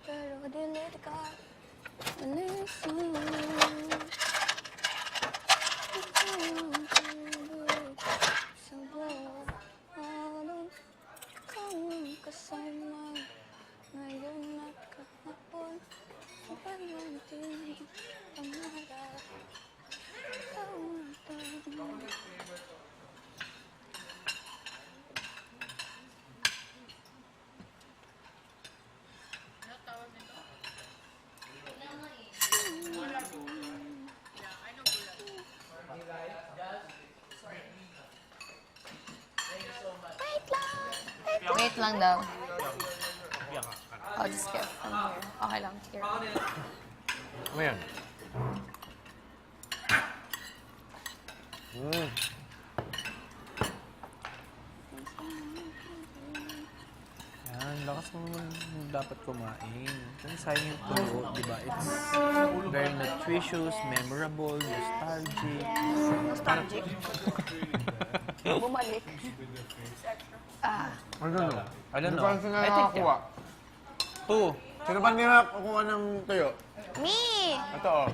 Pero dilit ka, alisin. Sa buwan kang kasama ngayon at kahapon sa pag-ibig pangarap taon-taon. Wait lang daw. I'll just get from here. Okay lang, here. Ano yan? Yan, lakas mo naman dapat kumain. Kasi sayang yung tuyo, di ba? It's very nutritious, memorable, nostalgic. Nostalgic. Bumalik. I don't know. I don't Hindi know. pa sila I think, nakakuha. Two. Sino ba nila kukuha ng tuyo? Me! Ito, oh.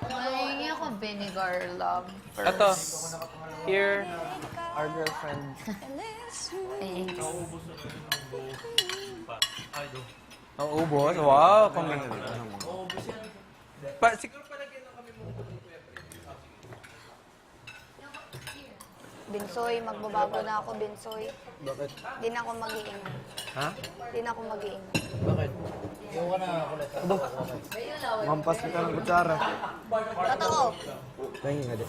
Mahingi ako vinegar love first. Ito. Here, our girlfriend. Thanks. Ubos? Wow, congratulations. Siguro Binsoy, magbabago na ako, Binsoy. Bakit? Di na ako mag-iingat. ha? Di na ako mag-iingat. Bakit? Mampas ka ng kutsara. Totoo. Tingin nga din.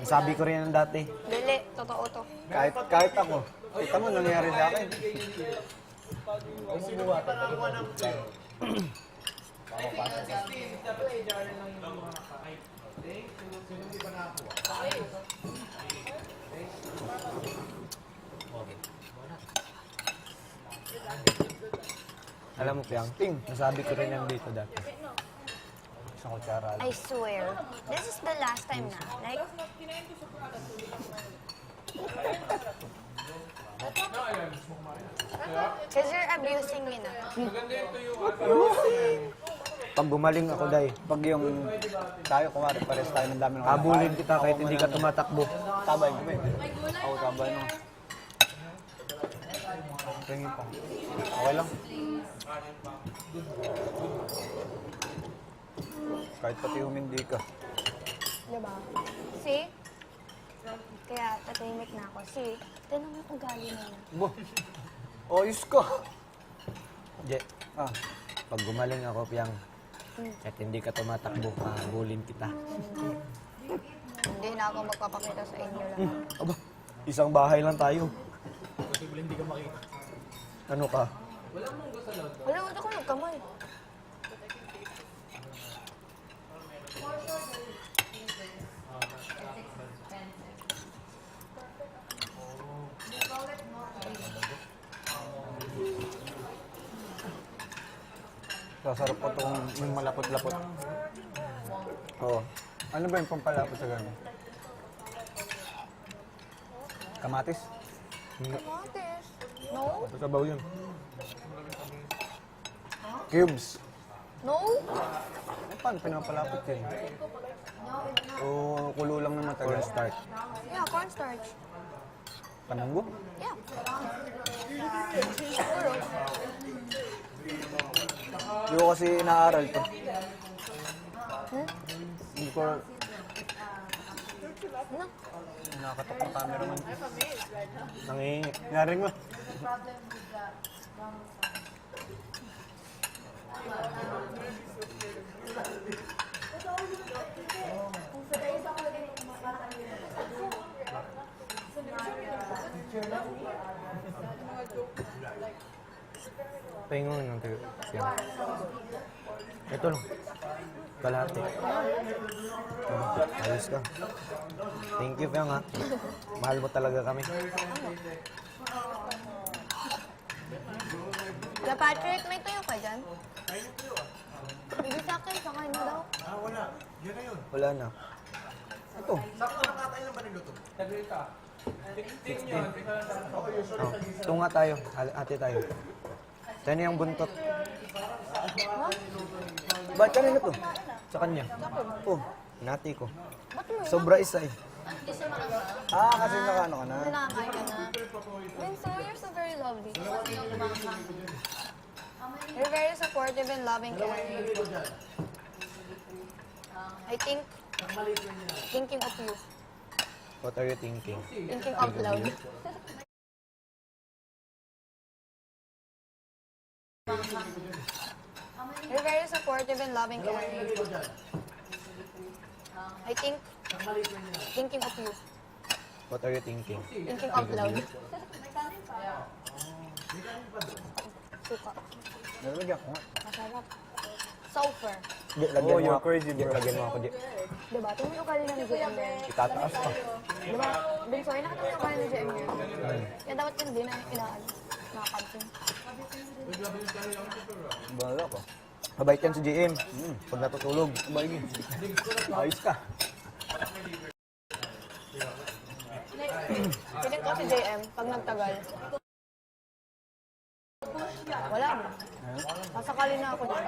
Sabi ko rin yan dati. Dili, totoo to. Kahit ako. Kita mo, nangyari sa akin. Alam mo, Piang, nasabi ko rin yan dito dati. Isang kutsara lang. I swear, this is the last time na. Like, because you're abusing me na. Pag gumaling ako, Day, pag yung tayo, kumari, pares tayo ng dami ng habulin kita kahit hindi ka tumatakbo. Tabay mo, ako tabay mo. Tingin pa. Okay lang. Kahit pati humindi ka. Diba? See? Kaya tatahimik na ako. See? Tinan mo ugali na yun. Bo, ayos ka. Je, pag gumaling ako, Piang, at hindi ka tumatakbo, habulin kita. Hindi na ako magpapakita sa inyo lang. Aba, isang bahay lang tayo. Posible hindi ka makita. Ano ka? Wala, wala ko nagkamay. Sasarap ko itong yung malapot-lapot. Oo. Ano ba yung pampalapot sa gano'n? Kamatis? Kamatis. No? Sabaw yun. Cubes. No? Paano pinapalapot yun? O kulo lang na matagal? Cornstarch. Yeah, cornstarch. Pananggo? Yeah. Siguro. Hindi ko kasi inaaral to. Hindi ko... Ano? Nakakatok na camera man. Nangihingi. Naring mo. Pahingon ng tayo. Ito lang. Kalahati. Ayos ka. Thank you, Piang, ha. Mahal mo talaga kami. La Patrick, may tuyo ka dyan? Hindi sa akin, sa kanya daw. Wala na. Ito. 16. Oh, tunga tayo. Ate tayo. Saan yung buntot? Ba't kanina to? Sa kanya? Oh, nati ko. Sobra isa eh. Kasi nakaano ka na. Nakakain ka na. Vince, you're so very lovely. You're very supportive and loving, caring. I think, thinking of you. What are you thinking? Thinking out loud. You're very supportive and loving, caring. I think, thinking of you. What are you thinking? Thinking out loud. Suka. Nalagyan ko nga. Masarap. Sulfur. Di, lagyan mo ako. Crazy, bro. Lagyan mo ako, di. Diba? Tumulong ka rin ng GM yan. Itataas pa. Diba? Bin, sorry, nakatumulong ka rin ng GM yan. Kaya dapat yun din na inaan. Nakakansin. Bahala ko. Mabait yan si GM. Pag natutulog, mabait yun. Ayos ka. Piling ko si JM, pag nagtagal. Wala mo. Masakali na ako dyan.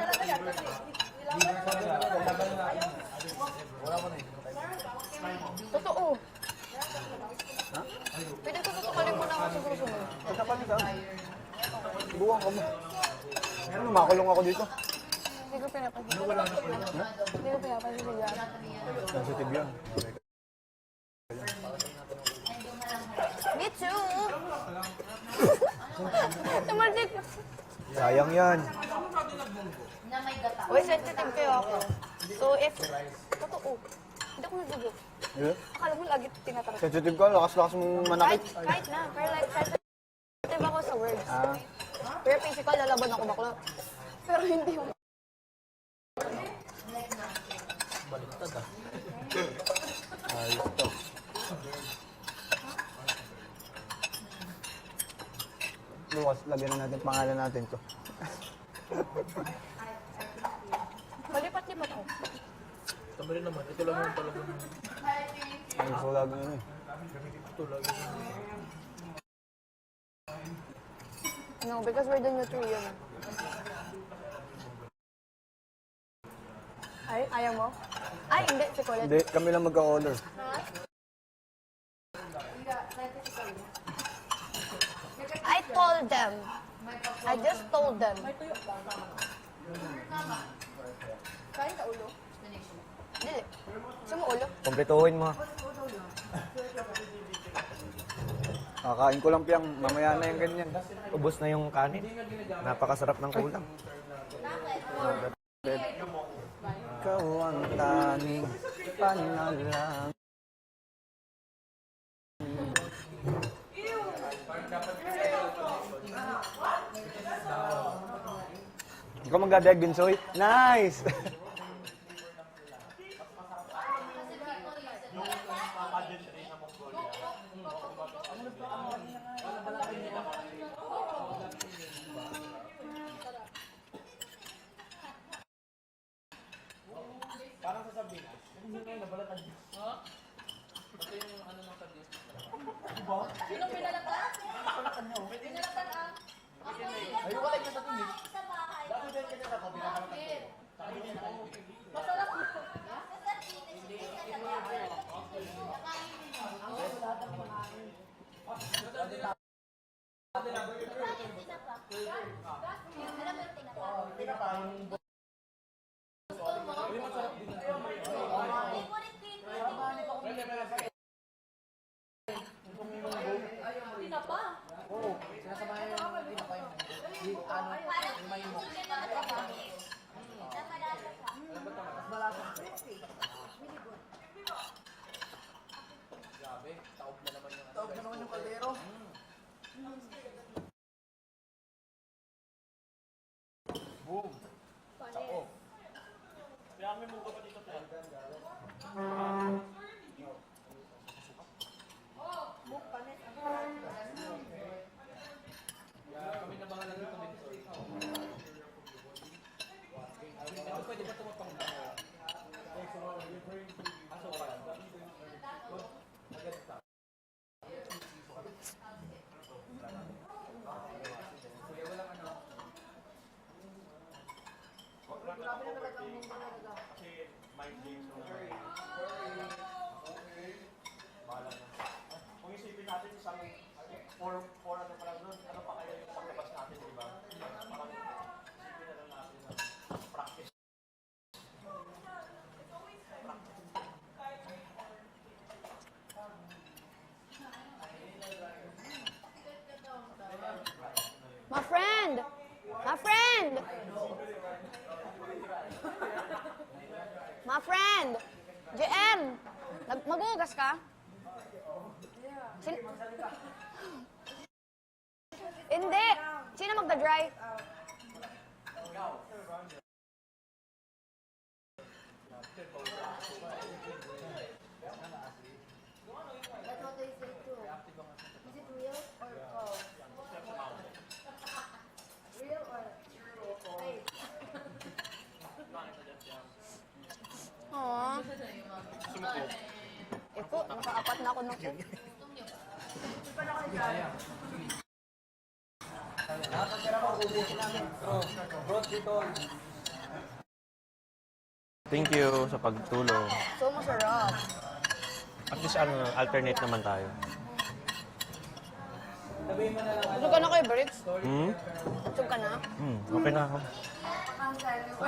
Totoo. Pwede ko tutukalin mo na ako sa susunod. Pagkapalit ka. Buwang ka mo. Ano, makulong ako dito. Hindi ko pinapansin. Hindi ko pinapansin si Jan. Sensitive yun. Me too! Tumaldik! Sayang yan. Uy, sensitive kayo ako. So if... Totoo. Hindi ako nagdugo. Yeah. Akala mo lagi tinatanong. Sensitive ka, lakas-lakas mong manakit. Kahit na. Pero like, sensitive ako sa words. Ah, Pero physical, lalaban ako bakla. Pero hindi mo. ayos to. Bukas, lagyan na natin pangalan natin to. Malipat-lipat ako. Ayos ko lagi yun eh. No, because we're the new trio na. Ay, ayaw mo? Ay, hindi. Si Colette. Hindi, kami lang magka-order. I told them. I just told them. Kain ka ulo? Hindi. Gusto mo ulo? Kompletuhin mo. Kakain ko lang piyang, mamaya na yung ganyan. Ubus na yung kanin. Napakasarap ng ulam. Ikaw ang tanging panalang. Ikaw magdadayag din, Soy. Nice! friend! JM! Maghugas ka? Hindi! Sino magda-dry? Aww. Iko, nakaapat na ako ng cook. Thank you sa pagtulong. So masarap. At least alternate naman tayo. Busog ka na kayo, Bricks? Hmm? Busog ka na? Okay na ako.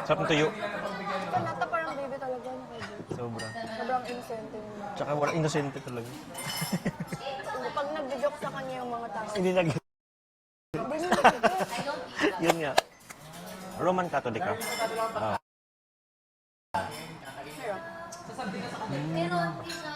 Sarap ng tuyo. Ikaw nata parang baby talaga na kayo. Sobra. Sobrang innocent mo. Tsaka wala inosente talaga. Pag nagjo-joke sa kanya yung mga tao. Hindi nag... Hindi mo nag-joke. Yun nga. Roman Catholic ka? Ah. Pero, isa